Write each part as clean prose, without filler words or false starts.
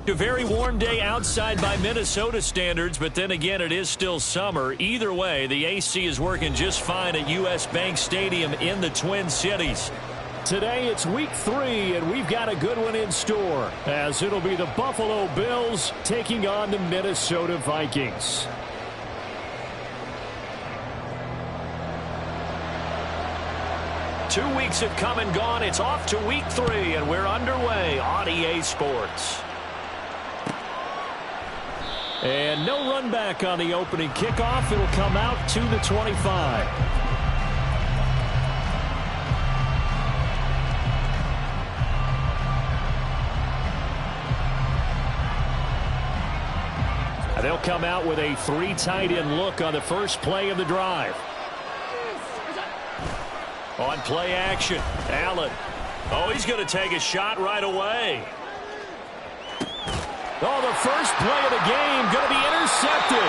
A very warm day outside by Minnesota standards, but then again, it is still summer. Either way, the AC is working just fine at U.S. Bank Stadium in the Twin Cities. Today, it's week 3, and we've got a good one in store, as it'll be the Buffalo Bills taking on the Minnesota Vikings. Two weeks have come and gone. It's off to week 3, and we're underway on EA Sports. And no run back on the opening kickoff. It'll come out to the 25. And they'll come out with a 3 tight end look on the first play of the drive. On play action, Allen. Oh, he's going to take a shot right away. Oh, the first play of the game going to be intercepted.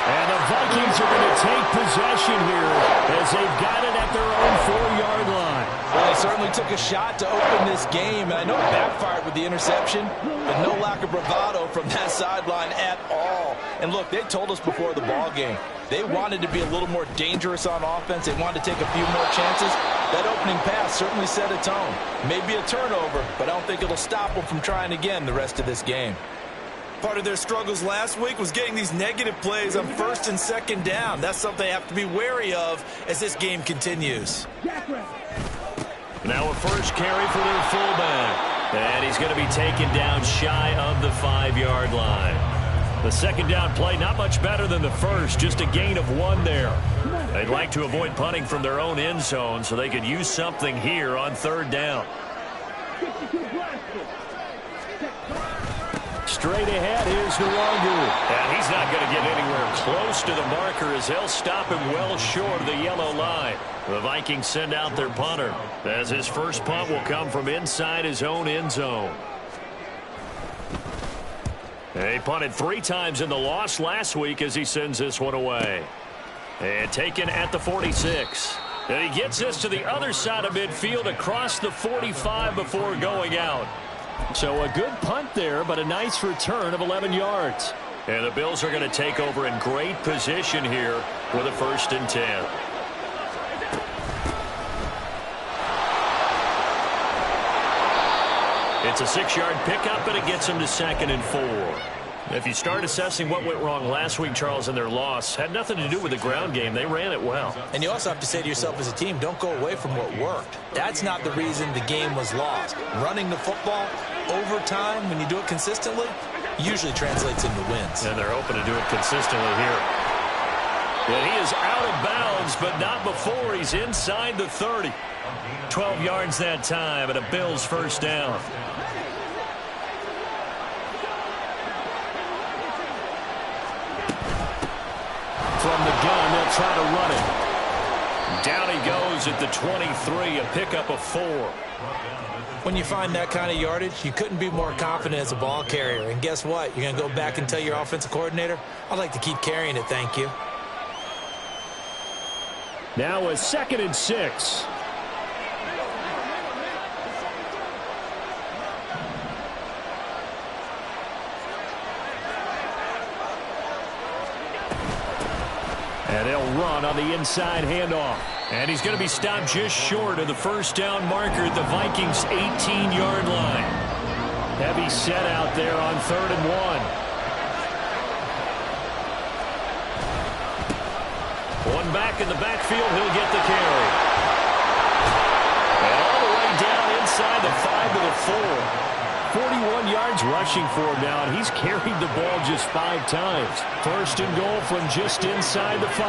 And the Vikings are going to take possession here as they've got it at their own 4-yard line. Well, they certainly took a shot to open this game, and I know it backfired with the interception, but no lack of bravado from that sideline at all. And look, they told us before the ball game, they wanted to be a little more dangerous on offense. They wanted to take a few more chances. That opening pass certainly set a tone. Maybe a turnover, but I don't think it'll stop them from trying again the rest of this game. Part of their struggles last week was getting these negative plays on 1st and 2nd down. That's something they have to be wary of as this game continues. Now a first carry for their fullback. And he's going to be taken down shy of the 5-yard line. The second down play, not much better than the first, just a gain of 1 there. They'd like to avoid punting from their own end zone so they could use something here on 3rd down. Straight ahead, here's Nwangu. And he's not going to get anywhere close to the marker as they'll stop him well short of the yellow line. The Vikings send out their punter as his first punt will come from inside his own end zone. He punted 3 times in the loss last week as he sends this one away. And taken at the 46. And he gets this to the other side of midfield across the 45 before going out. So a good punt there, but a nice return of 11 yards. And the Bills are going to take over in great position here with a 1st and 10. It's a 6-yard pickup, and it gets them to 2nd and 4. If you start assessing what went wrong last week, Charles, in their loss, had nothing to do with the ground game. They ran it well. And you also have to say to yourself as a team, don't go away from what worked. That's not the reason the game was lost. Running the football over time, when you do it consistently, usually translates into wins. And they're hoping to do it consistently here. And he is out of bounds, but not before he's inside the 30. 12 yards that time, and a Bills 1st down. From the gun, they'll try to run it. Down he goes at the 23, a pickup of 4. When you find that kind of yardage, you couldn't be more confident as a ball carrier. And guess what? You're going to go back and tell your offensive coordinator, I'd like to keep carrying it, thank you. Now a 2nd and 6. And they'll run on the inside handoff. And he's going to be stopped just short of the 1st down marker at the Vikings' 18-yard line. Heavy set out there on 3rd and 1. One back in the backfield, he'll get the carry. And all the way down inside the 5 to the 4. 41 yards rushing for him now, and he's carried the ball just 5 times. 1st and goal from just inside the 5.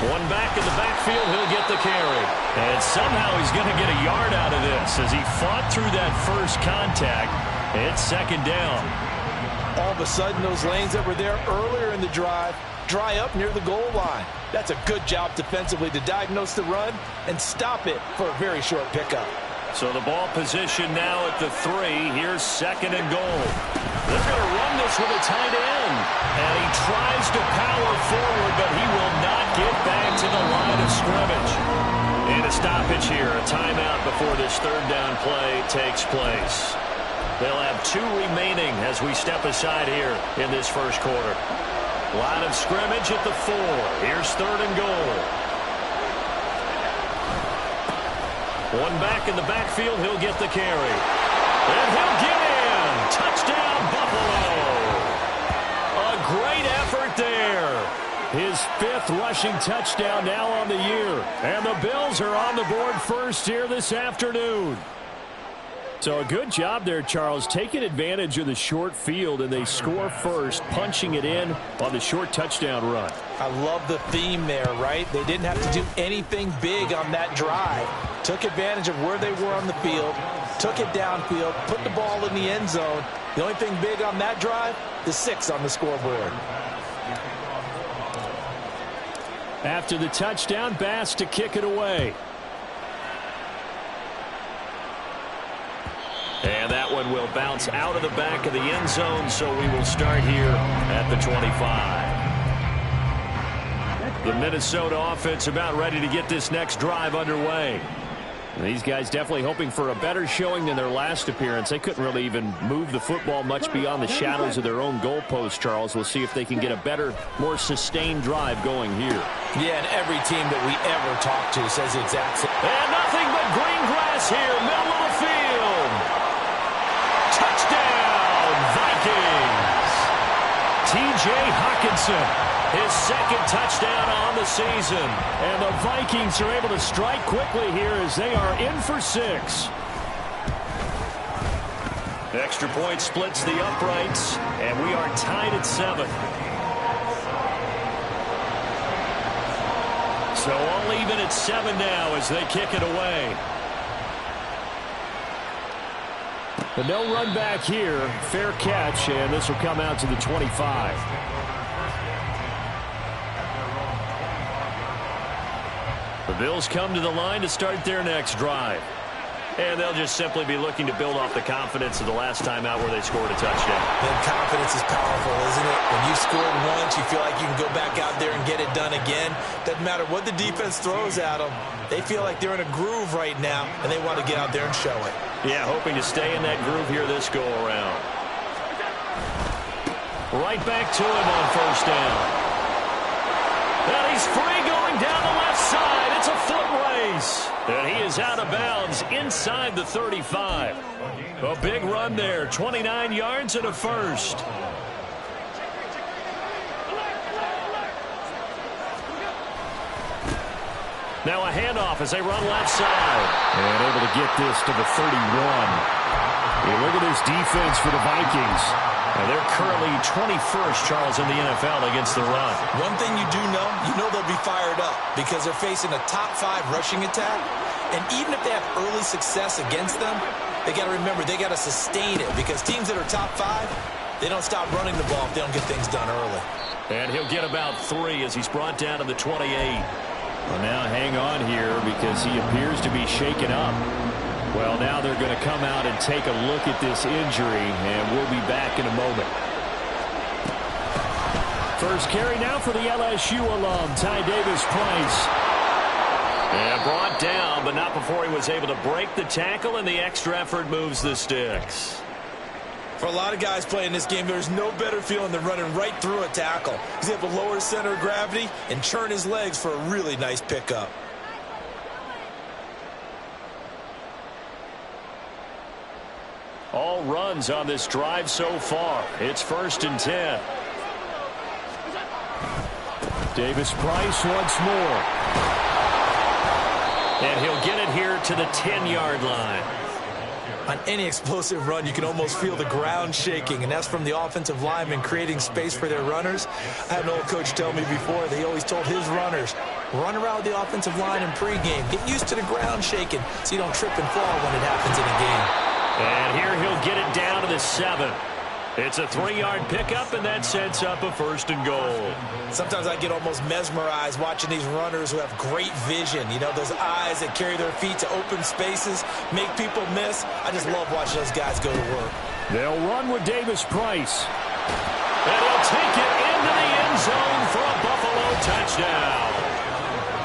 One back in the backfield, he'll get the carry. And somehow he's going to get a yard out of this as he fought through that first contact. It's second down. All of a sudden, those lanes that were there earlier in the drive dry up near the goal line. That's a good job defensively to diagnose the run and stop it for a very short pickup. So the ball position now at the 3. Here's second and goal. They're going to run this with a tight end. And he tries to power forward, but he will not get back to the line of scrimmage. And a stoppage here, a timeout before this third down play takes place. They'll have 2 remaining as we step aside here in this first quarter. Line of scrimmage at the 4. Here's third and goal. One back in the backfield. He'll get the carry. And he'll get in. Touchdown, Buffalo. A great effort there. His 5th rushing touchdown now on the year. And the Bills are on the board first here this afternoon. So a good job there, Charles, taking advantage of the short field, and they score first, punching it in on the short touchdown run. I love the theme there, right? They didn't have to do anything big on that drive. Took advantage of where they were on the field, took it downfield, put the ball in the end zone. The only thing big on that drive, the 6 on the scoreboard. After the touchdown, Bass to kick it away. And that one will bounce out of the back of the end zone, so we will start here at the 25. The Minnesota offense about ready to get this next drive underway. And these guys definitely hoping for a better showing than their last appearance. They couldn't really even move the football much beyond the shadows of their own goalpost, Charles. We'll see if they can get a better, more sustained drive going here. Yeah, and every team that we ever talk to says the exact same. And nothing but green grass here, middle of the field. Touchdown, Vikings. T.J. Hockenson, his 2nd touchdown on the season. And the Vikings are able to strike quickly here as they are in for 6. Extra point splits the uprights, and we are tied at 7. So all even at 7 now as they kick it away. But no run back here. Fair catch, and this will come out to the 25. The Bills come to the line to start their next drive. And they'll just simply be looking to build off the confidence of the last time out where they scored a touchdown. Then confidence is powerful, isn't it? When you've scored once, you feel like you can go back out there and get it done again. Doesn't matter what the defense throws at them. They feel like they're in a groove right now, and they want to get out there and show it. Yeah, hoping to stay in that groove here this go-around. Right back to him on first down. And he's free going down the left side. It's a foot race. And he is out of bounds inside the 35. A big run there, 29 yards and a first. Now a handoff as they run left side. And able to get this to the 31. Hey, look at this defense for the Vikings. And they're currently 21st, Charles, in the NFL against the run. One thing you do know, they'll be fired up because they're facing a top 5 rushing attack. And even if they have early success against them, they got to remember they got to sustain it because teams that are top 5, they don't stop running the ball if they don't get things done early. And he'll get about 3 as he's brought down to the 28. Well, now hang on here because he appears to be shaken up. Well, now they're going to come out and take a look at this injury, and we'll be back in a moment. First carry now for the LSU alum, Ty Davis-Price. And brought down, but not before he was able to break the tackle, and the extra effort moves the sticks. For a lot of guys playing this game, there's no better feeling than running right through a tackle. He's able to lower his center of gravity and churn his legs for a really nice pickup. All runs on this drive so far. It's 1st and 10. Davis-Price once more. And he'll get it here to the 10-yard line. On any explosive run, you can almost feel the ground shaking, and that's from the offensive linemen creating space for their runners. I had an old coach tell me before, they always told his runners, run around the offensive line in pregame. Get used to the ground shaking so you don't trip and fall when it happens in a game. And here he'll get it down to the the 7. It's a 3-yard pickup, and that sets up a 1st and goal. Sometimes I get almost mesmerized watching these runners who have great vision. You know, those eyes that carry their feet to open spaces, make people miss. I just love watching those guys go to work. They'll run with Davis Price. And he'll take it into the end zone for a Buffalo touchdown.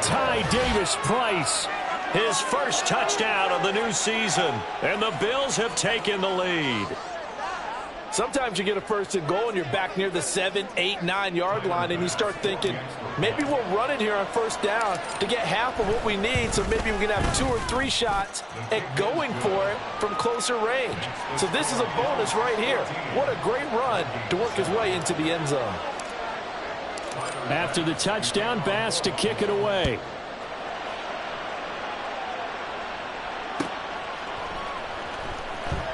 Ty Davis Price, his first touchdown of the new season, and the Bills have taken the lead. Sometimes you get a 1st and goal and you're back near the 7, 8, 9-yard line, and you start thinking, maybe we'll run it here on 1st down to get half of what we need, so maybe we can have 2 or 3 shots at going for it from closer range. So this is a bonus right here. What a great run to work his way into the end zone. After the touchdown, Bass to kick it away.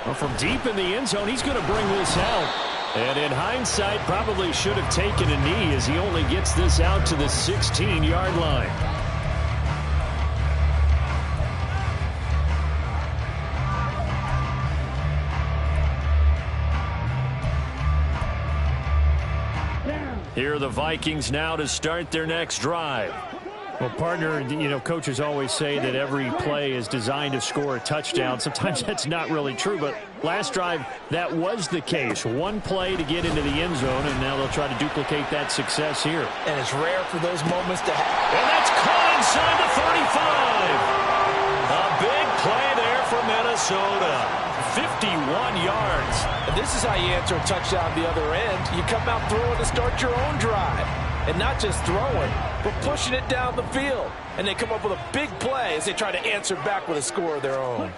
Well, from deep in the end zone, he's going to bring this out. And in hindsight, probably should have taken a knee as he only gets this out to the 16-yard line. Here are the Vikings now to start their next drive. Well, partner, you know, coaches always say that every play is designed to score a touchdown. Sometimes that's not really true, but last drive, that was the case. One play to get into the end zone, and now they'll try to duplicate that success here. And it's rare for those moments to happen. And that's caught inside the 35. A big play there for Minnesota. 51 yards. And this is how you answer a touchdown the other end. You come out throwing to start your own drive. And not just throwing, but pushing it down the field. And they come up with a big play as they try to answer back with a score of their own.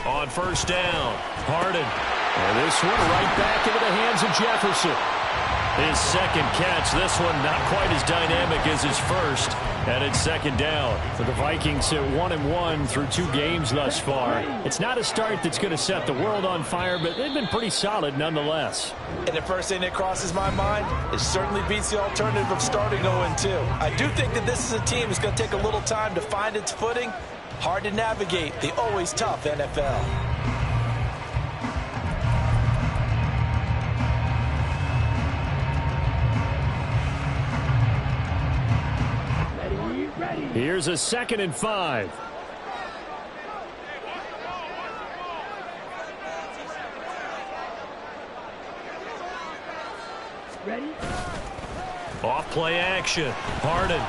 On 1st down, Harden. And this one right back into the hands of Jefferson. His 2nd catch. This one not quite as dynamic as his first. And it's 2nd down. For the Vikings at 1-1 through 2 games thus far. It's not a start that's going to set the world on fire, but they've been pretty solid nonetheless. And the first thing that crosses my mind, it certainly beats the alternative of starting 0-2. I do think that this is a team that's going to take a little time to find its footing. Hard to navigate the always tough NFL. Here's a 2nd and 5. Ready? Off play action. Harden. And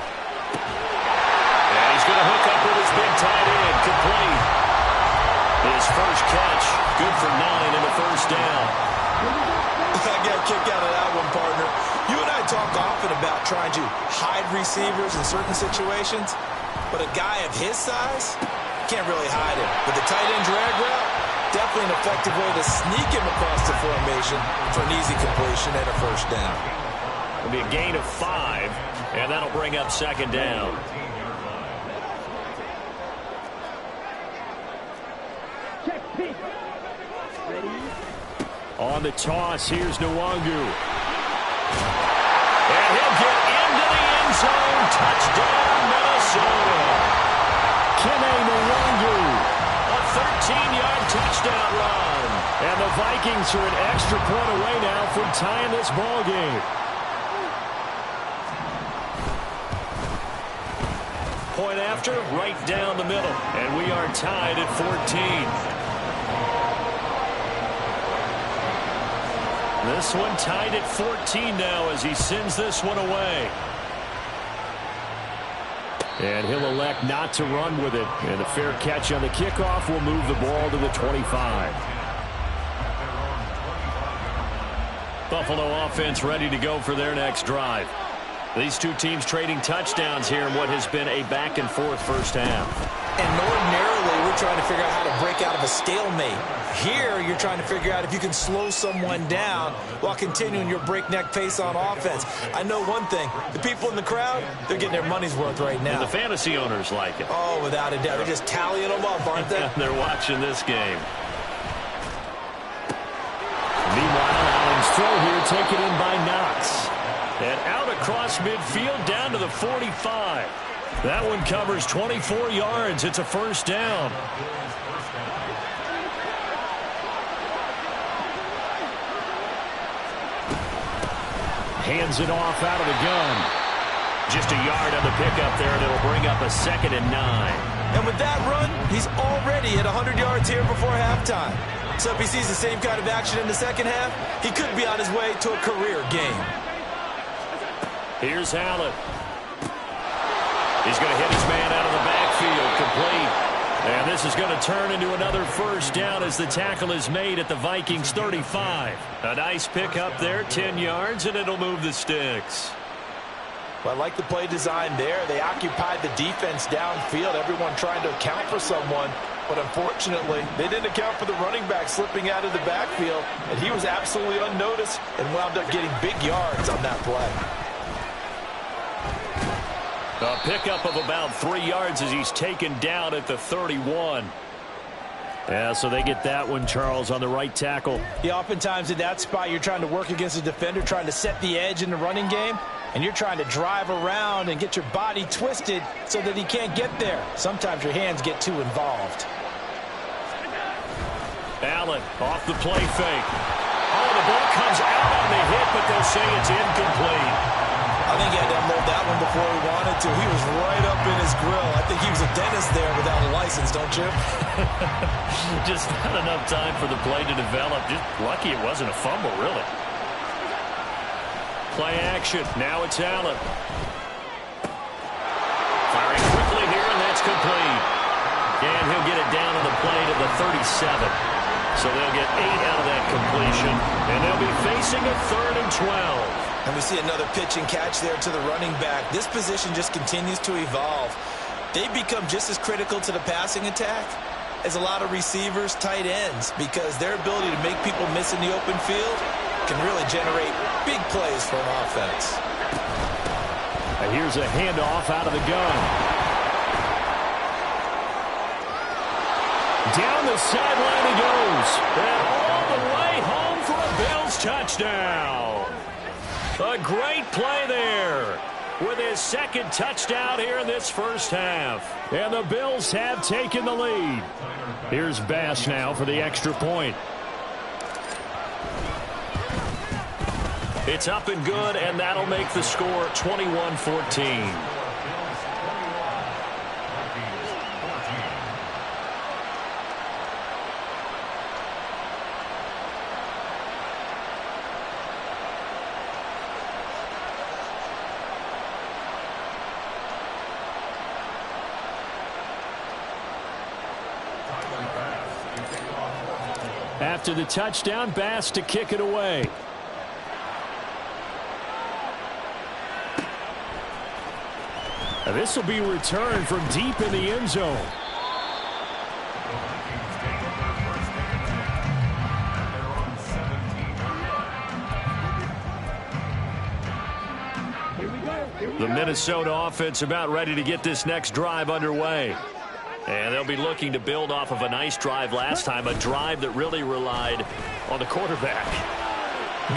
he's going to hook up with his big tight end. Complete. His first catch. Good for 9 and a 1st down. I got a kick out of that one, partner. You and I talk often about trying to hide receivers in certain situations, but a guy of his size can't really hide him. With the tight end drag route, definitely an effective way to sneak him across the formation for an easy completion and a 1st down. It'll be a gain of 5, and that'll bring up 2nd down. Check pitch. Ready? On the toss, here's Nwangu. And he'll get into the end zone. Touchdown, Minnesota. Kene Nwangu. A 13-yard touchdown run. And the Vikings are an extra point away now from tying this ball game. Point after, right down the middle. And we are tied at 14. This one tied at 14 now as he sends this one away. And he'll elect not to run with it. And a fair catch on the kickoff will move the ball to the 25. Buffalo offense ready to go for their next drive. These two teams trading touchdowns here in what has been a back-and-forth first half. And ordinarily, we're trying to figure out how to break out of a stalemate. Here, you're trying to figure out if you can slow someone down while continuing your breakneck pace on offense. I know one thing. The people in the crowd, they're getting their money's worth right now. And the fantasy owners like it. Oh, without a doubt. They're just tallying them up, aren't they? They're watching this game. Meanwhile, Allen's throw here taken in by Knox. And out across midfield down to the 45. That one covers 24 yards. It's a 1st down. hands it off out of the gun. Just a yard on the pickup there, and it'll bring up a 2nd and 9. And with that run, he's already at 100 yards here before halftime. So if he sees the same kind of action in the second half, he could be on his way to a career game. Here's Allen. He's going to hit his man out of the backfield, complete. And this is going to turn into another first down as the tackle is made at the Vikings 35. A nice pick up there, 10 yards, and it'll move the sticks. Well, I like the play design there. They occupied the defense downfield, everyone trying to account for someone. But unfortunately, they didn't account for the running back slipping out of the backfield, and he was absolutely unnoticed and wound up getting big yards on that play. A pickup of about 3 yards as he's taken down at the 31. Yeah, so they get that one, Charles, on the right tackle. Yeah, oftentimes in that spot, you're trying to work against a defender, trying to set the edge in the running game, and you're trying to drive around and get your body twisted so that he can't get there. Sometimes your hands get too involved. Allen off the play fake. Oh, the ball comes out on the hit, but they'll say it's incomplete. I think he had to unload that one before he wanted to. He was right up in his grill. I think he was a dentist there without a license, don't you? Just not enough time for the play to develop. Just lucky it wasn't a fumble, really. Play action. Now it's Allen. Firing quickly here, and that's complete. And he'll get it down on the play to the 37. So they'll get 8 out of that completion, and they'll be facing a 3rd and 12. And we see another pitch and catch there to the running back. This position just continues to evolve. They become just as critical to the passing attack as a lot of receivers, tight ends, because their ability to make people miss in the open field can really generate big plays for an offense. And here's a handoff out of the gun. Down the sideline he goes. And all the way home for a Bills touchdown. A great play there with his 2nd touchdown here in this first half. And the Bills have taken the lead. Here's Bass now for the extra point. It's up and good, and that'll make the score 21-14. After the touchdown, Bass to kick it away. And this will be returned from deep in the end zone. The Minnesota offense about ready to get this next drive underway. And they'll be looking to build off of a nice drive last time, a drive that really relied on the quarterback.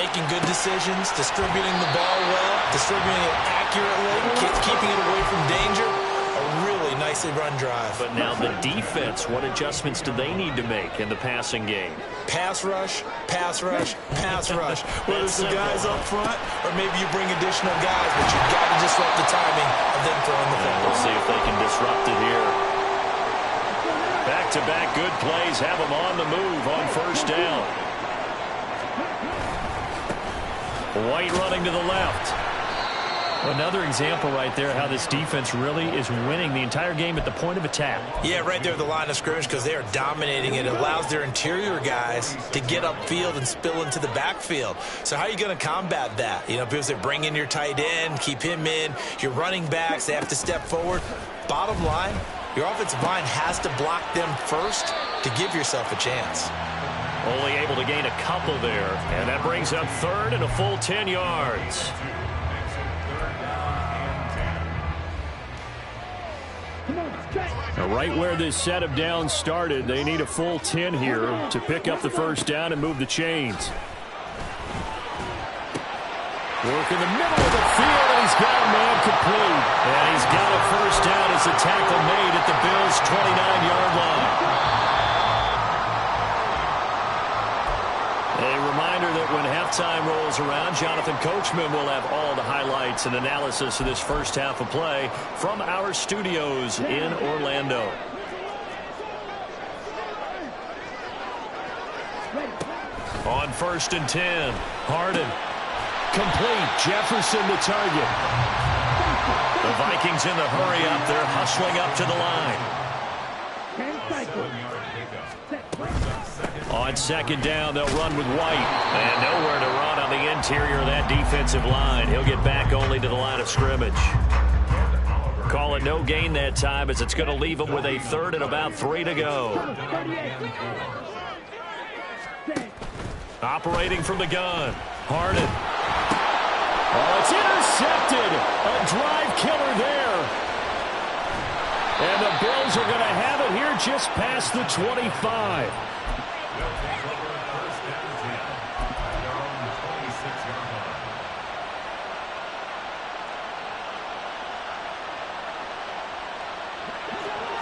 Making good decisions, distributing the ball well, distributing it accurately, keeping it away from danger. A really nicely run drive. But now the defense, what adjustments do they need to make in the passing game? Pass rush, pass rush, pass rush. Whether it's the guys up front or maybe you bring additional guys, but you've got to disrupt the timing of them throwing the football. We'll see if they can disrupt it here. Back-to-back good plays have them on the move on first down. White running to the left. Another example right there how this defense really is winning the entire game at the point of attack. Yeah, right there at the line of scrimmage because they are dominating it. It allows their interior guys to get upfield and spill into the backfield. So how are you going to combat that? You know, because they bring in your tight end, keep him in. Your running backs, they have to step forward. Bottom line, your offensive line has to block them first to give yourself a chance. Only able to gain a couple there, and that brings up third and a full 10 yards. Now, right where this set of downs started, they need a full 10 here to pick up the first down and move the chains. Work in the middle of the field, and he's got a man complete. And he's got a first down as the tackle made at the Bills' 29-yard line. A reminder that But when halftime rolls around, Jonathan Coachman will have all the highlights and analysis of this first half of play from our studios in Orlando. On 1st and 10, Harden. Complete. Jefferson the target. The Vikings in the hurry up. They're hustling up to the line. On 2nd down, they'll run with White. And nowhere to run on the interior of that defensive line. He'll get back only to the line of scrimmage. Call it no gain that time as it's going to leave him with a 3rd and about 3 to go. Operating from the gun. Harden. Oh, it's intercepted. A drive killer there. And the Bills are going to have it here just past the 25.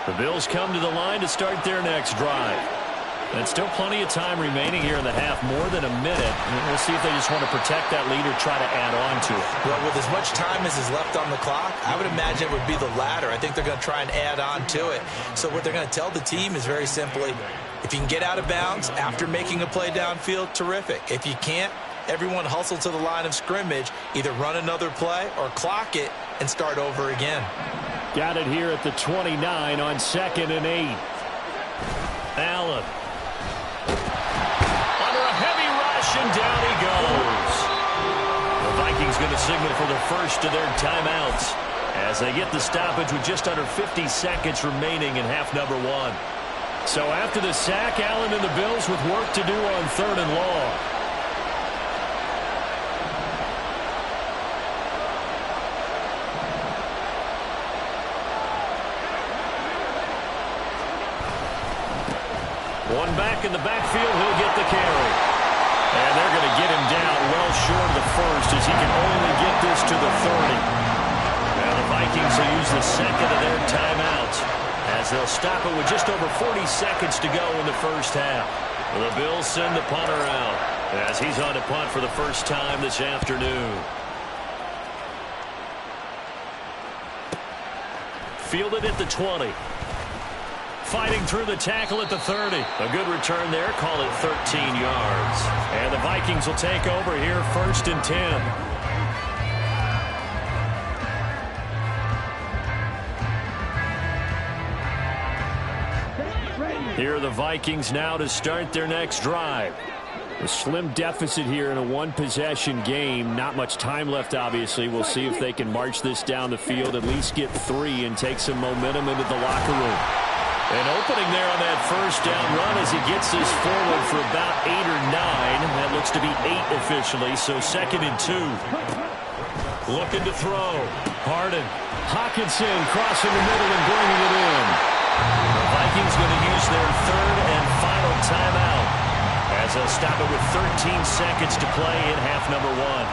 The Bills come to the line to start their next drive. And still plenty of time remaining here in the half, more than a minute. We'll see if they just want to protect that lead or try to add on to it. Well, with as much time as is left on the clock, I would imagine it would be the latter. I think they're going to try and add on to it. So what they're going to tell the team is very simply, if you can get out of bounds after making a play downfield, terrific. If you can't, everyone hustle to the line of scrimmage, either run another play or clock it and start over again. Got it here at the 29 on 2nd and 8. Allen. And down he goes. The Vikings going to signal for the first of their timeouts as they get the stoppage with just under 50 seconds remaining in half number 1. So after the sack, Allen and the Bills with work to do on 3rd and long. One back in the backfield, he'll get the carry. And they're going to get him down well short of the first as he can only get this to the 30. Now the Vikings will use the 2nd of their timeouts as they'll stop it with just over 40 seconds to go in the first half. The Bills send the punter out as he's on to punt for the first time this afternoon. Fielded at the 20. Fighting through the tackle at the 30. A good return there. Call it 13 yards. And the Vikings will take over here 1st and 10. Here are the Vikings now to start their next drive. A slim deficit here in a one-possession game. Not much time left, obviously. We'll see if they can march this down the field, at least get 3 and take some momentum into the locker room. An opening there on that first down run as he gets this forward for about 8 or 9. That looks to be 8 officially, so 2nd and 2. Looking to throw. Harden. Hockenson crossing the middle and bringing it in. The Vikings going to use their 3rd and final timeout as they'll stop it with 13 seconds to play in half number 1.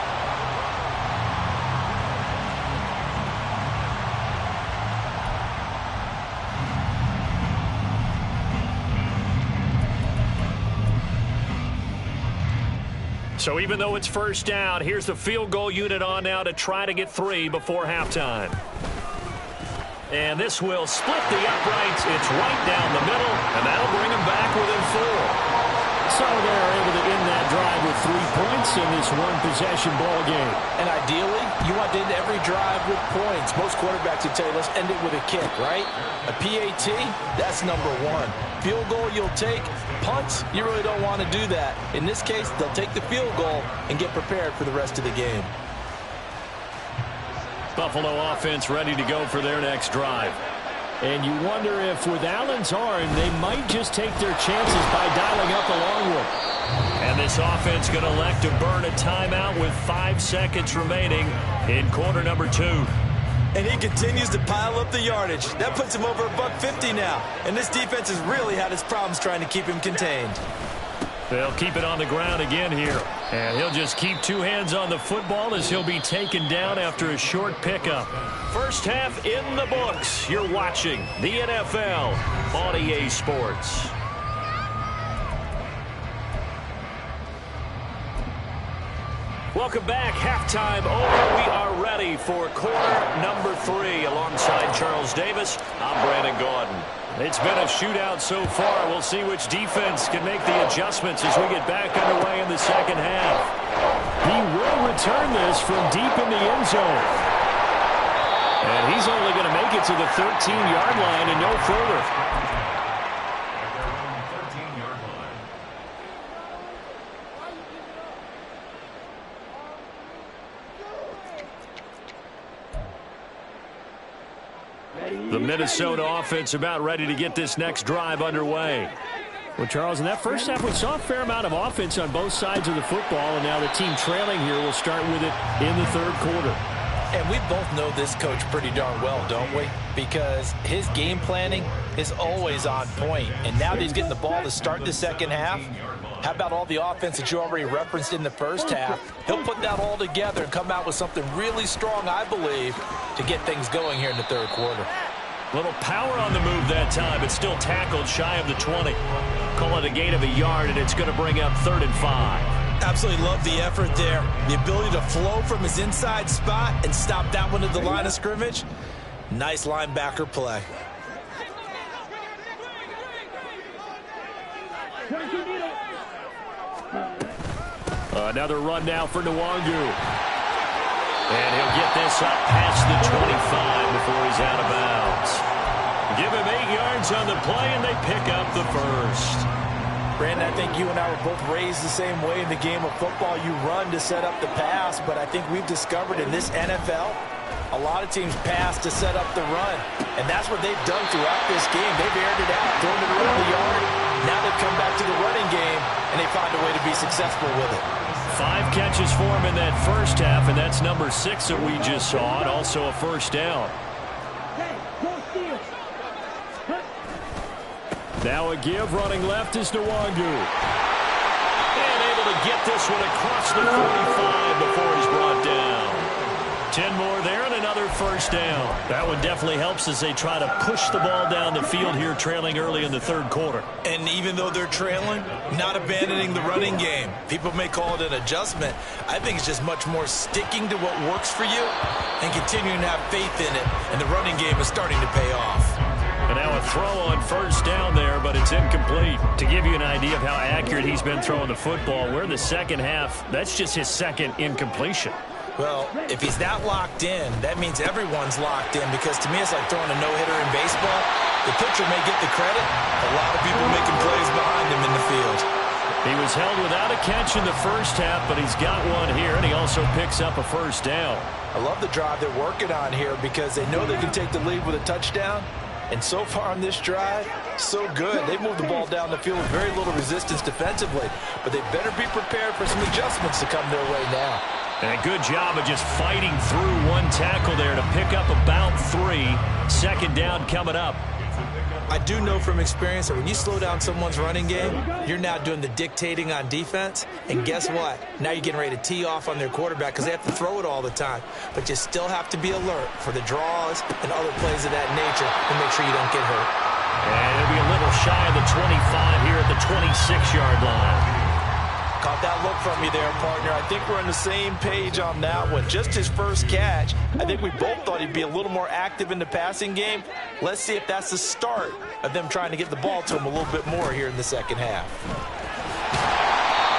So even though it's first down, here's the field goal unit on now to try to get 3 before halftime. And this will split the uprights. It's right down the middle, and that'll bring them back within 4. So they're able to end that drive with 3 points in this one-possession ball game. And ideally, you want to end every drive with points. Most quarterbacks would tell you, let's end it with a kick, right? A PAT, that's number 1. Field goal you'll take. Punts, you really don't want to do that. In this case, they'll take the field goal and get prepared for the rest of the game. Buffalo offense ready to go for their next drive. And you wonder if with Allen's arm, they might just take their chances by dialing up a long one. And this offense going to elect to burn a timeout with 5 seconds remaining in quarter number 2. And he continues to pile up the yardage. That puts him over $150 now. And this defense has really had its problems trying to keep him contained. They'll keep it on the ground again here. And he'll just keep 2 hands on the football as he'll be taken down after a short pickup. First half in the books. You're watching the NFL on EA Sports. Welcome back. Halftime over. We are ready for quarter number 3. Alongside Charles Davis, I'm Brandon Gaudin. It's been a shootout so far. We'll see which defense can make the adjustments as we get back underway in the second half. He will return this from deep in the end zone. And he's only going to make it to the 13-yard line and no further. The Minnesota offense about ready to get this next drive underway. Well, Charles, in that first half, we saw a fair amount of offense on both sides of the football, and now the team trailing here will start with it in the third quarter. And we both know this coach pretty darn well, don't we? Because his game planning is always on point. And now that he's getting the ball to start the second half, how about all the offense that you already referenced in the first half? He'll put that all together and come out with something really strong, I believe, to get things going here in the third quarter. Little power on the move that time, but still tackled shy of the 20. Call it a gain of a yard, and it's going to bring up 3rd and 5. Absolutely love the effort there. The ability to flow from his inside spot and stop that one at the line of scrimmage. Nice linebacker play. Another run now for Nwangu. And he'll get this up past the 25 before he's out of bounds. Give him 8 yards on the play, and they pick up the first. Brandon, I think you and I were both raised the same way in the game of football. You run to set up the pass, but I think we've discovered in this NFL, a lot of teams pass to set up the run. And that's what they've done throughout this game. They've aired it out, thrown it around the yard. Now they've come back to the running game, and they find a way to be successful with it. 5 catches for him in that first half, and that's number 6 that we just saw, and also a first down. Now a give, running left is Nwangu. And able to get this one across the 45 before he's brought down. 10 more there and another first down. That one definitely helps as they try to push the ball down the field here, trailing early in the third quarter. And even though they're trailing, not abandoning the running game. People may call it an adjustment. I think it's just much more sticking to what works for you and continuing to have faith in it. And the running game is starting to pay off. And now a throw on first down there, but it's incomplete. To give you an idea of how accurate he's been throwing the football, we're in the second half. That's just his second incompletion. Well, if he's that locked in, that means everyone's locked in, because to me it's like throwing a no-hitter in baseball. The pitcher may get the credit. A lot of people making plays behind him in the field. He was held without a catch in the first half, but he's got one here, and he also picks up a first down. I love the drive they're working on here because they know they can take the lead with a touchdown. And so far on this drive, so good. They moved the ball down the field with very little resistance defensively, but they better be prepared for some adjustments to come their way now. And a good job of just fighting through one tackle there to pick up about 3. Second down coming up. I do know from experience that when you slow down someone's running game, you're now doing the dictating on defense. And guess what? Now you're getting ready to tee off on their quarterback because they have to throw it all the time. But you still have to be alert for the draws and other plays of that nature and make sure you don't get hurt. And it'll be a little shy of the 25 here at the 26-yard line. Caught that look from you there, partner. I think we're on the same page on that one. Just his first catch. I think we both thought he'd be a little more active in the passing game. Let's see if that's the start of them trying to get the ball to him a little bit more here in the second half.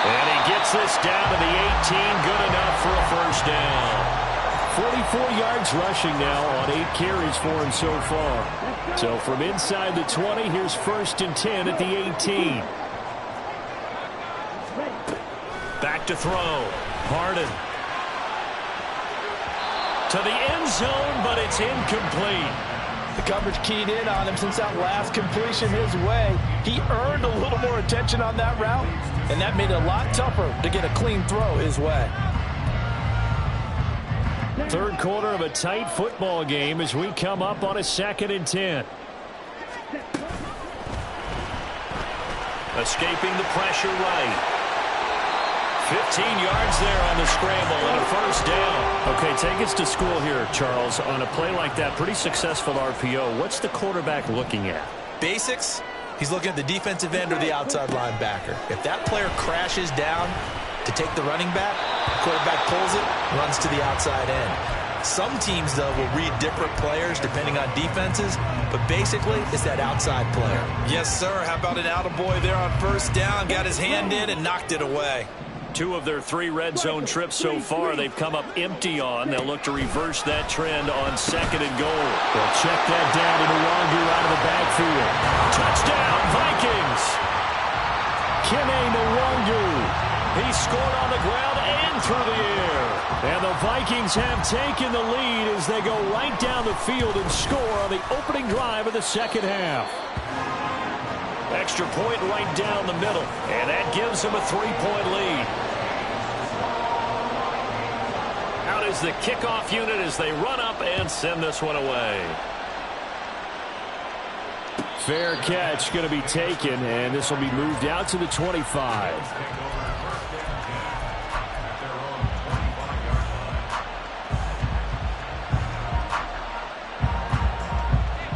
And he gets this down to the 18. Good enough for a first down. 44 yards rushing now on 8 carries for him so far. So from inside the 20, here's 1st and 10 at the 18. Back to throw. Harden. To the end zone, but it's incomplete. The coverage keyed in on him since that last completion his way. He earned a little more attention on that route, and that made it a lot tougher to get a clean throw his way. Third quarter of a tight football game as we come up on a 2nd and 10. Escaping the pressure right. 15 yards there on the scramble and a first down. Okay, take us to school here, Charles. On a play like that, pretty successful RPO. What's the quarterback looking at? Basics. He's looking at the defensive end or the outside linebacker. If that player crashes down, to take the running back. Quarterback pulls it, runs to the outside end. Some teams, though, will read different players depending on defenses, but basically it's that outside player. Yes, sir. How about an attaboy there on first down? Got his hand in and knocked it away. 2 of their 3 red zone trips so far they've come up empty on. They'll look to reverse that trend on 2nd and goal. They'll check that down to Nwangu out of the backfield. Touchdown, Vikings! Kene Nwangu. He scored on the ground and through the air. And the Vikings have taken the lead as they go right down the field and score on the opening drive of the second half. Extra point right down the middle, and that gives them a 3-point lead. Out is the kickoff unit as they run up and send this one away. Fair catch going to be taken, and this will be moved out to the 25.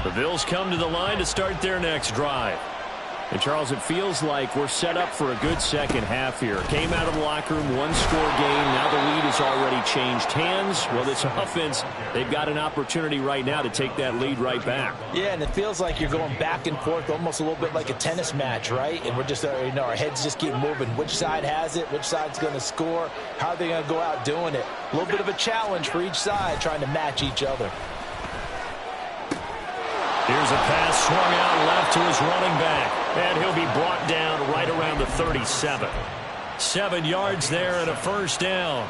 The Bills come to the line to start their next drive. And, Charles, it feels like we're set up for a good second half here. Came out of the locker room, 1-score game. Now the lead has already changed hands. Well, this offense, they've got an opportunity right now to take that lead right back. Yeah, and it feels like you're going back and forth, almost a little bit like a tennis match, right? And we're just, our heads just keep moving. Which side has it? Which side's going to score? How are they going to go out doing it? A little bit of a challenge for each side, trying to match each other. Here's a pass swung out left to his running back. And he'll be brought down right around the 37. 7 yards there and a first down.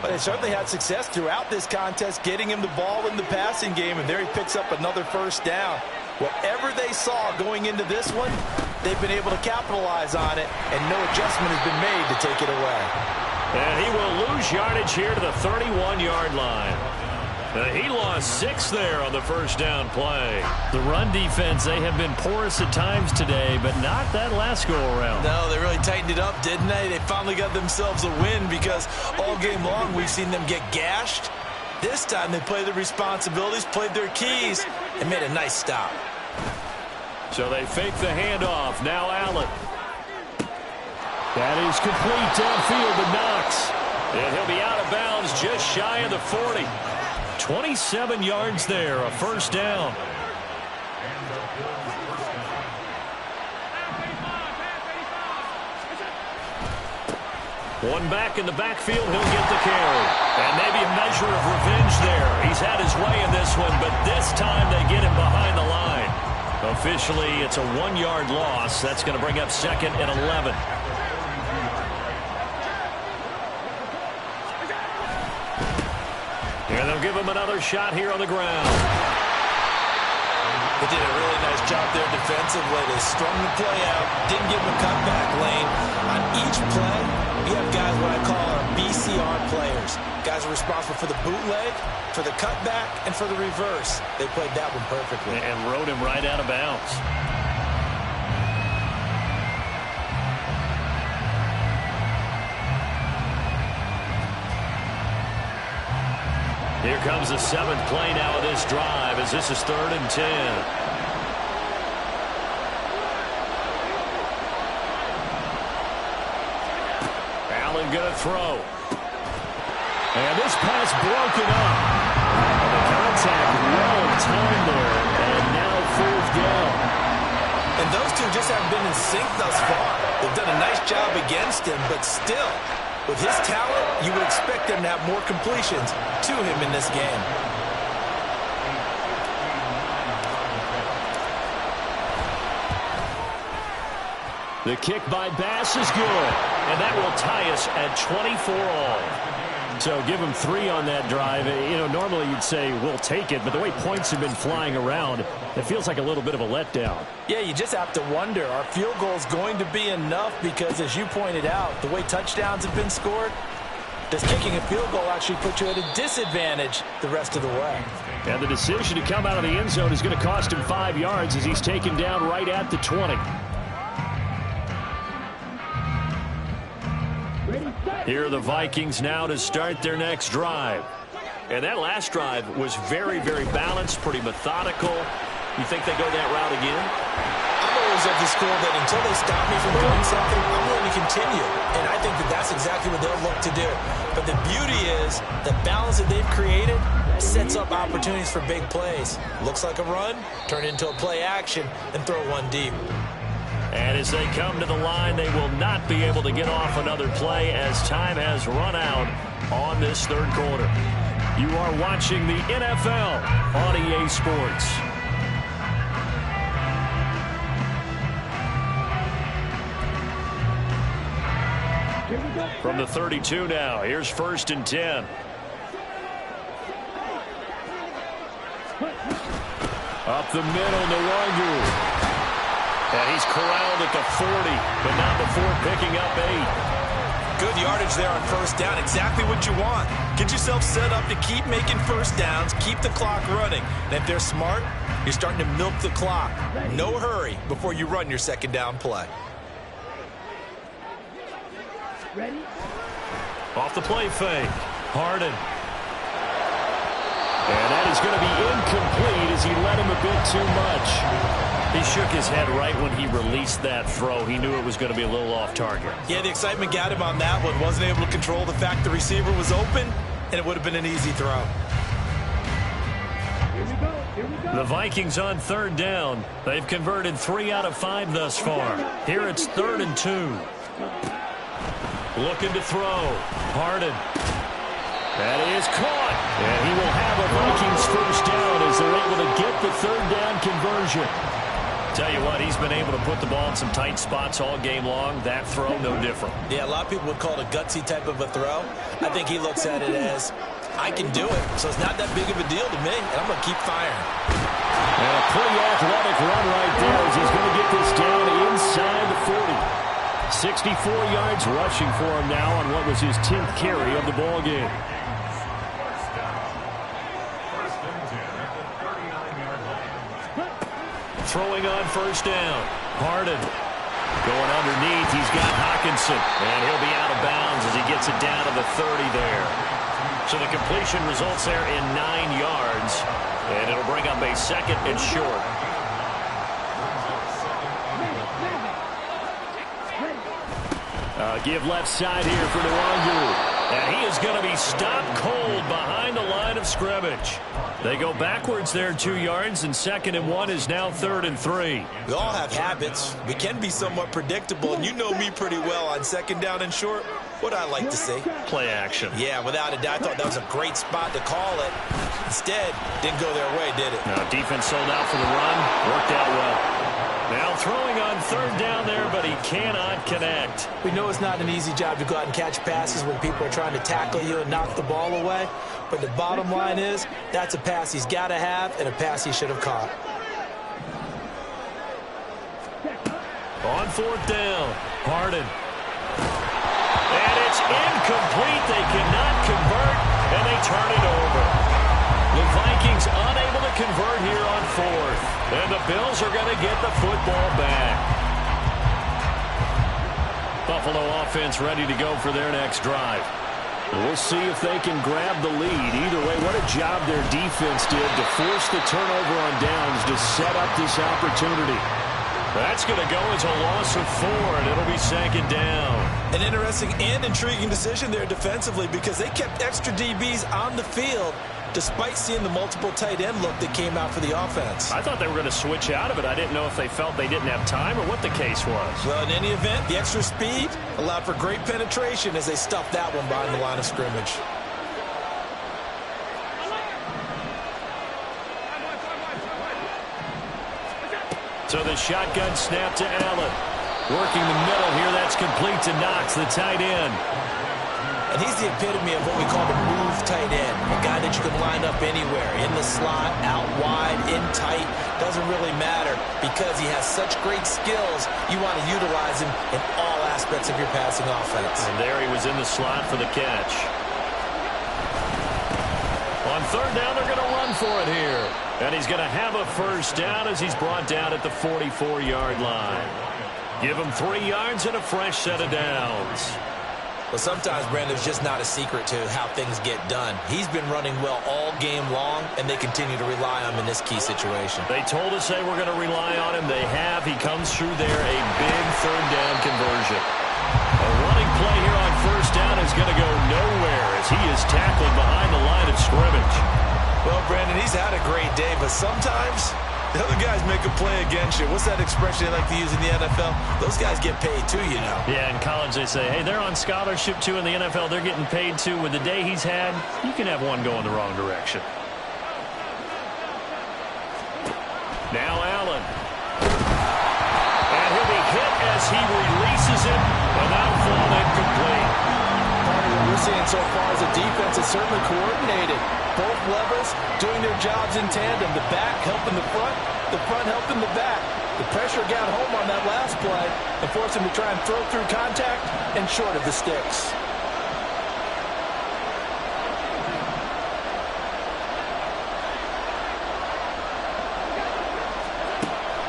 But they certainly had success throughout this contest, getting him the ball in the passing game, and there he picks up another first down. Whatever they saw going into this one, they've been able to capitalize on it, and no adjustment has been made to take it away. And he will lose yardage here to the 31-yard line. He lost 6 there on the first down play. The run defense, they have been porous at times today, but not that last go-around. No, they really tightened it up, didn't they? They finally got themselves a win because all game long we've seen them get gashed. This time they played their responsibilities, played their keys, and made a nice stop. So they fake the handoff. Now Allen. That is complete downfield to Knox. And he'll be out of bounds just shy of the 40. 27 yards there, a first down. One back in the backfield, he'll get the carry. And maybe a measure of revenge there. He's had his way in this one, but this time they get him behind the line. Officially, it's a 1-yard loss. That's going to bring up 2nd and 11. And they'll give him another shot here on the ground. They did a really nice job there defensively. They strung the play out, didn't give him a cutback lane. On each play, you have guys what I call our BCR players. Guys are responsible for the bootleg, for the cutback, and for the reverse. They played that one perfectly. And rode him right out of bounds. Here comes the 7th play now of this drive as this is 3rd and 10. Allen going to throw. And this pass broken up. And the contact well timed there. And now 4th down. And those two just haven't been in sync thus far. They've done a nice job against him, but still, with his talent, you would expect them to have more completions to him in this game. The kick by Bass is good, and that will tie us at 24 all. So give him 3 on that drive. You know, normally you'd say we'll take it, but the way points have been flying around, it feels like a little bit of a letdown. Yeah, you just have to wonder, are field goals going to be enough? Because as you pointed out, the way touchdowns have been scored, does kicking a field goal actually put you at a disadvantage the rest of the way? And the decision to come out of the end zone is going to cost him 5 yards as he's taken down right at the 20. Here are the Vikings now to start their next drive. And that last drive was very, very balanced, pretty methodical. You think they go that route again? I've always members of the school that until they stop me from doing something, I'm willing to continue. And I think that that's exactly what they'll look to do. But the beauty is the balance that they've created sets up opportunities for big plays. Looks like a run, turn it into a play action, and throw one deep. And as they come to the line, they will not be able to get off another play as time has run out on this third quarter. You are watching the NFL on EA Sports. From the 32 now, here's 1st and 10. Up the middle, Nwangu. And he's corralled at the 40, but not before picking up 8. Good yardage there on 1st down. Exactly what you want. Get yourself set up to keep making 1st downs, keep the clock running. And if they're smart, you're starting to milk the clock. No hurry before you run your 2nd down play. Ready? Off the play fake. Harden. And that is going to be incomplete as he led him a bit too much. He shook his head right when he released that throw. He knew it was going to be a little off target. Yeah, the excitement got him on that one. Wasn't able to control the fact the receiver was open, and it would have been an easy throw. Here we go. Here we go. The Vikings on 3rd down. They've converted 3 out of 5 thus far. Here it's 3rd and 2. Looking to throw. Harden. That is caught. And he will have a Vikings 1st down as they're able to get the 3rd down conversion. Tell you what, he's been able to put the ball in some tight spots all game long. That throw, no different. Yeah, a lot of people would call it a gutsy type of a throw. I think he looks at it as, I can do it, so it's not that big of a deal to me, and I'm going to keep firing. And a pretty athletic run right there as he's going to get this down inside the 40. 64 yards rushing for him now on what was his 10th carry of the ball game. Throwing on 1st down. Harden going underneath. He's got Hockenson. And he'll be out of bounds as he gets it down to the 30 there. So the completion results there in 9 yards. And it'll bring up a 2nd and short. Give left side here for Nwangu. And he is going to be stopped cold behind the line of scrimmage. They go backwards there 2 yards, and 2nd and 1 is now 3rd and 3. We all have habits. We can be somewhat predictable, and you know me pretty well on 2nd down and short. What I like to see. Play action. Yeah, without a doubt, I thought that was a great spot to call it. Instead, didn't go their way, did it? Now, defense sold out for the run. Worked out well. Now throwing on 3rd down there, but he cannot connect. We know it's not an easy job to go out and catch passes when people are trying to tackle you and knock the ball away. But the bottom line is, that's a pass he's got to have and a pass he should have caught. On 4th down, Harden. And it's incomplete. They cannot convert, and they turn it over. The Vikings unable to convert here on 4th. And the Bills are going to get the football back. Buffalo offense ready to go for their next drive. We'll see if they can grab the lead. Either way, what a job their defense did to force the turnover on downs to set up this opportunity. That's going to go as a loss of 4, and it'll be 2nd down. An interesting and intriguing decision there defensively because they kept extra DBs on the field despite seeing the multiple tight end look that came out for the offense. I thought they were going to switch out of it. I didn't know if they felt they didn't have time or what the case was. Well, in any event, the extra speed allowed for great penetration as they stuffed that one behind the line of scrimmage. So the shotgun snap to Allen. Working the middle here. That's complete to Knox, the tight end. And he's the epitome of what we call the move tight end. A guy that you can line up anywhere. In the slot, out wide, in tight. Doesn't really matter because he has such great skills. You want to utilize him in all aspects of your passing offense. And there he was in the slot for the catch. On 3rd down, they're going to run for it here. And he's going to have a 1st down as he's brought down at the 44-yard line. Give him 3 yards and a fresh set of downs. Well, sometimes, Brandon, there's just not a secret to how things get done. He's been running well all game long, and they continue to rely on him in this key situation. They told us they were going to rely on him. They have. He comes through there, a big third down conversion. A running play here on first down is going to go nowhere as he is tackled behind the line of scrimmage. Well, Brandon, he's had a great day, but sometimes the other guys make a play against you. What's that expression they like to use in the NFL? Those guys get paid too, you know. Yeah, in college they say, hey, they're on scholarship too. In the NFL, they're getting paid too. With the day he's had, you can have one going the wrong direction. Now Allen. And he'll be hit as he releases it, and that'll fall incomplete. Part of what we're seeing so far is the defense is certainly coordinated. Both levers doing their jobs in tandem. The back helping the front helping the back. The pressure got home on that last play and forced him to try and throw through contact and short of the sticks.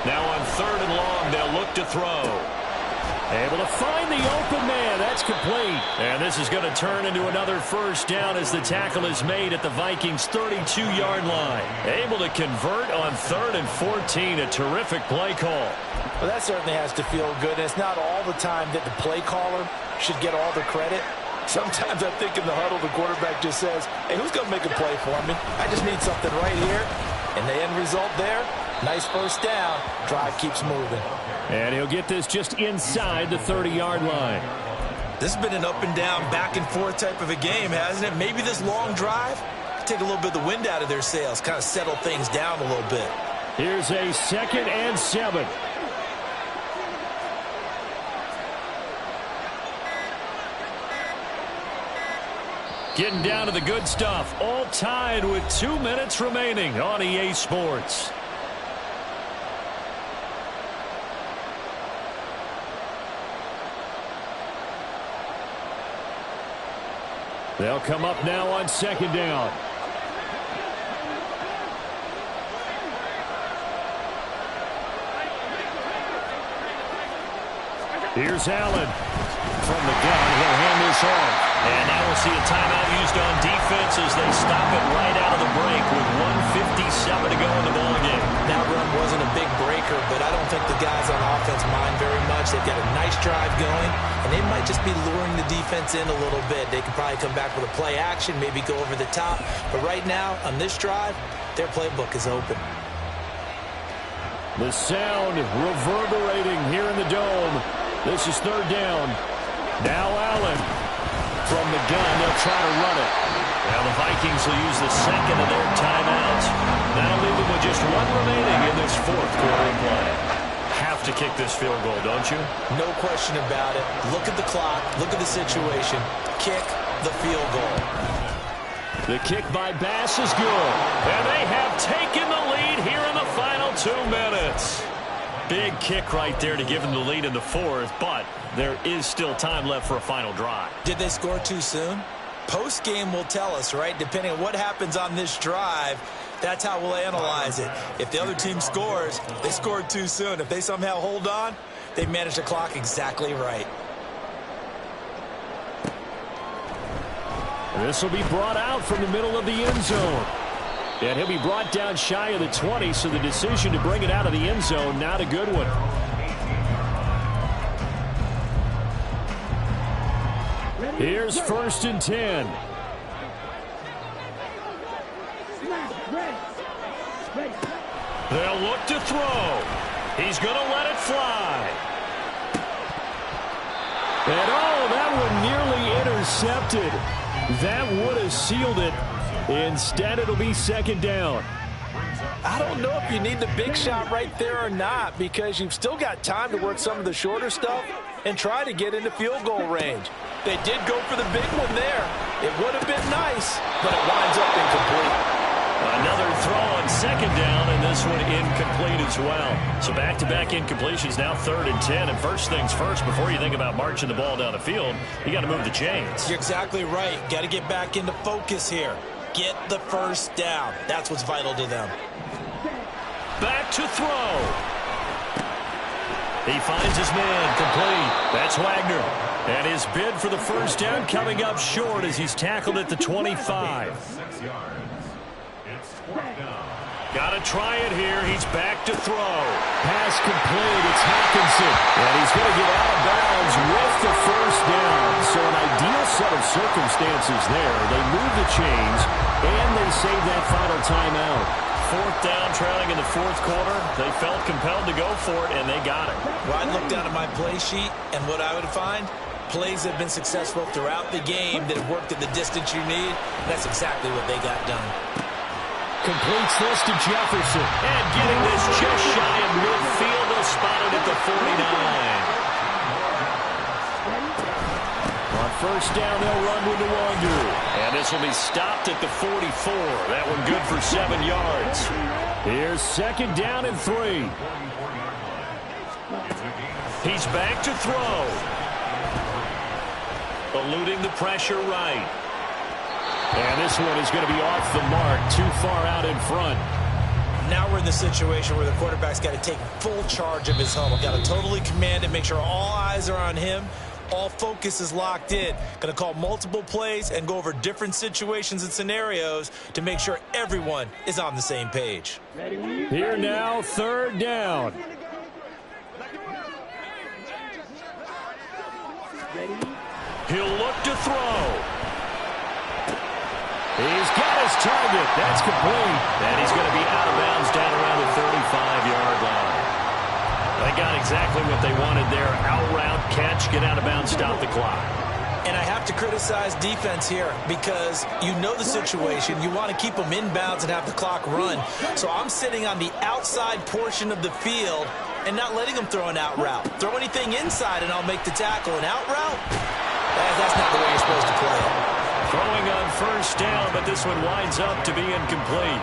Now on third and long, they'll look to throw. Able to find the open man. That's complete. And this is going to turn into another first down as the tackle is made at the Vikings' 32-yard line. Able to convert on 3rd and 14. A terrific play call. Well, that certainly has to feel good. And it's not all the time that the play caller should get all the credit. Sometimes I think in the huddle, the quarterback just says, hey, who's going to make a play for me? I just need something right here. And the end result there, nice first down. Drive keeps moving. And he'll get this just inside the 30-yard line. This has been an up and down, back and forth type of a game, hasn't it? Maybe this long drive take a little bit of the wind out of their sails, kind of settle things down a little bit. Here's a 2nd and 7. Getting down to the good stuff. All tied with 2 minutes remaining on EA Sports. They'll come up now on 2nd down. Here's Allen. From the gun, he'll hand this off. And now we'll see a timeout used on defense as they stop it right out of the break with 1:57 to go in the ballgame. That run wasn't a big breaker, but I don't think the guys on offense mind very much. They've got a nice drive going, and they might just be luring the defense in a little bit. They could probably come back with a play action, maybe go over the top. But right now, on this drive, their playbook is open. The sound reverberating here in the dome. This is 3rd down. Now Allen. From the gun, they'll try to run it. Now the Vikings will use the 2nd of their timeouts. That'll leave them with just 1 remaining in this 4th quarter play. Have to kick this field goal, don't you? No question about it. Look at the clock. Look at the situation. Kick the field goal. The kick by Bass is good. And they have taken the lead here in the final 2 minutes. Big kick right there to give them the lead in the 4th, but there is still time left for a final drive. Did they score too soon? Post-game will tell us, right? Depending on what happens on this drive, that's how we'll analyze it. If the other team scores, they scored too soon. If they somehow hold on, they managed the clock exactly right. This will be brought out from the middle of the end zone. And he'll be brought down shy of the 20, so the decision to bring it out of the end zone, not a good one. Here's 1st and 10. They'll look to throw. He's going to let it fly. And oh, that one nearly intercepted. That would have sealed it. Instead, it'll be 2nd down. I don't know if you need the big shot right there or not, because you've still got time to work some of the shorter stuff and try to get into field goal range. They did go for the big one there. It would have been nice, but it winds up incomplete. Another throw on 2nd down, and this one incomplete as well. So back-to-back incompletions, now 3rd and 10. And first things first, before you think about marching the ball down the field, you got to move the chains. You're exactly right. Got to get back into focus here. Get the first down. That's what's vital to them. Back to throw. He finds his man complete. That's Wagner. And his bid for the first down coming up short as he's tackled at the 25. Got to try it here. He's back to throw. Pass complete. It's Hockenson. And he's going to get out of bounds with the first down. So an ideal set of circumstances there. They move the chains, and they save that final timeout. Fourth down, trailing in the fourth quarter. They felt compelled to go for it, and they got it. Well, I'd look down at my play sheet, and what I would find, plays have been successful throughout the game that have worked at the distance you need. That's exactly what they got done. Completes this to Jefferson. And getting this just shy of midfield. They'll spot it at the 49. On first down, they'll run with the Wonder. And this will be stopped at the 44. That one good for 7 yards. Here's second down and 3. He's back to throw. Eluding the pressure right. And this one is going to be off the mark, too far out in front. Now we're in the situation where the quarterback's got to take full charge of his huddle. Got to totally command it, make sure all eyes are on him. All focus is locked in. Going to call multiple plays and go over different situations and scenarios to make sure everyone is on the same page. Here now, third down. He'll look to throw. He's got his target. That's complete. And he's going to be out of bounds down around the 35-yard line. They got exactly what they wanted there. Out route, catch, get out of bounds, stop the clock. And I have to criticize defense here because you know the situation. You want to keep them inbounds and have the clock run. So I'm sitting on the outside portion of the field and not letting them throw an out route. Throw anything inside and I'll make the tackle. An out route? That's not the way you're supposed to play it. Throwing on first down, but this one winds up to be incomplete.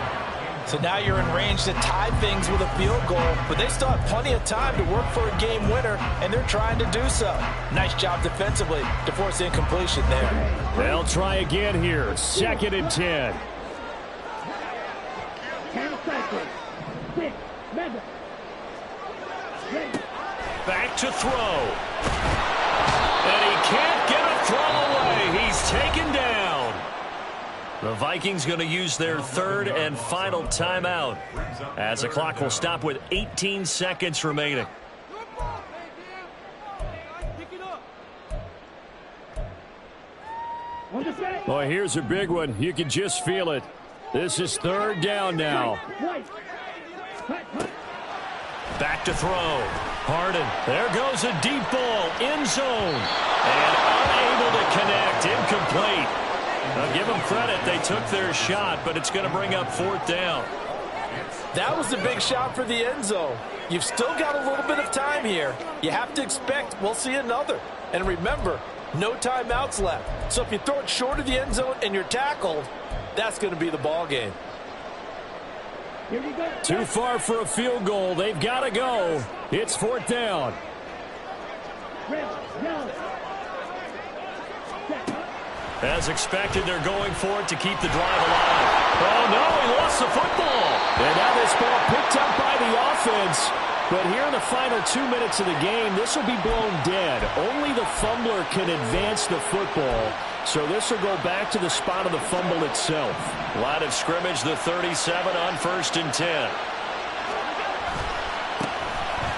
So now you're in range to tie things with a field goal, but they still have plenty of time to work for a game winner, and they're trying to do so. Nice job defensively to force incompletion there. They'll try again here. Second and 10. 10 seconds. 6. Mega. Back to throw. And he can't get a throw away. He's taken down. The Vikings going to use their third and final timeout as the clock will stop with 18 seconds remaining. Boy, here's a big one. You can just feel it. This is third down now. Back to throw. Harden. There goes a deep ball. End zone. And unable to connect. Incomplete. Now give them credit. They took their shot, but it's going to bring up fourth down. That was a big shot for the end zone. You've still got a little bit of time here. You have to expect we'll see another. And remember, no timeouts left. So if you throw it short of the end zone and you're tackled, that's going to be the ball game. Too far for a field goal. They've got to go. It's fourth down. As expected, they're going for it to keep the drive alive. Oh, no, he lost the football. And now this ball picked up by the offense. But here in the final 2 minutes of the game, this will be blown dead. Only the fumbler can advance the football. So this will go back to the spot of the fumble itself. Line of scrimmage, the 37 on first and 10.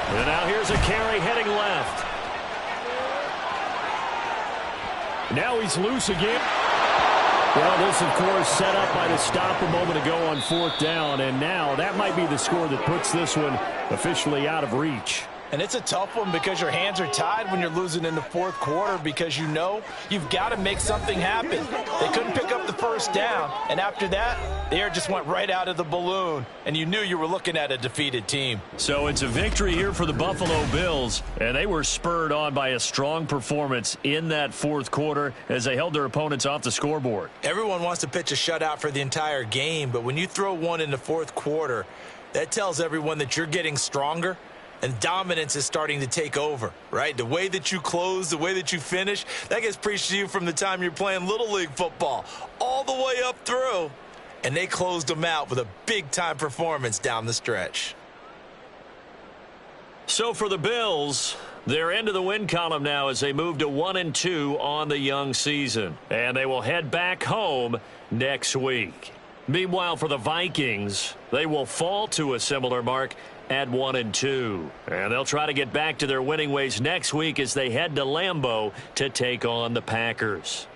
And now here's a carry heading left. Now he's loose again. Well, this, of course, set up by the stop a moment ago on fourth down. And now that might be the score that puts this one officially out of reach. And it's a tough one because your hands are tied when you're losing in the fourth quarter because you know you've got to make something happen. They couldn't pick up the first down, and after that, the air just went right out of the balloon, and you knew you were looking at a defeated team. So it's a victory here for the Buffalo Bills, and they were spurred on by a strong performance in that fourth quarter as they held their opponents off the scoreboard. Everyone wants to pitch a shutout for the entire game, but when you throw one in the fourth quarter, that tells everyone that you're getting stronger. And dominance is starting to take over, right? The way that you close, the way that you finish, that gets preached to you from the time you're playing Little League football all the way up through. And they closed them out with a big-time performance down the stretch. So for the Bills, they're into the win column now as they move to 1-2 on the young season. And they will head back home next week. Meanwhile, for the Vikings, they will fall to a similar mark at 1-2. And they'll try to get back to their winning ways next week as they head to Lambeau to take on the Packers.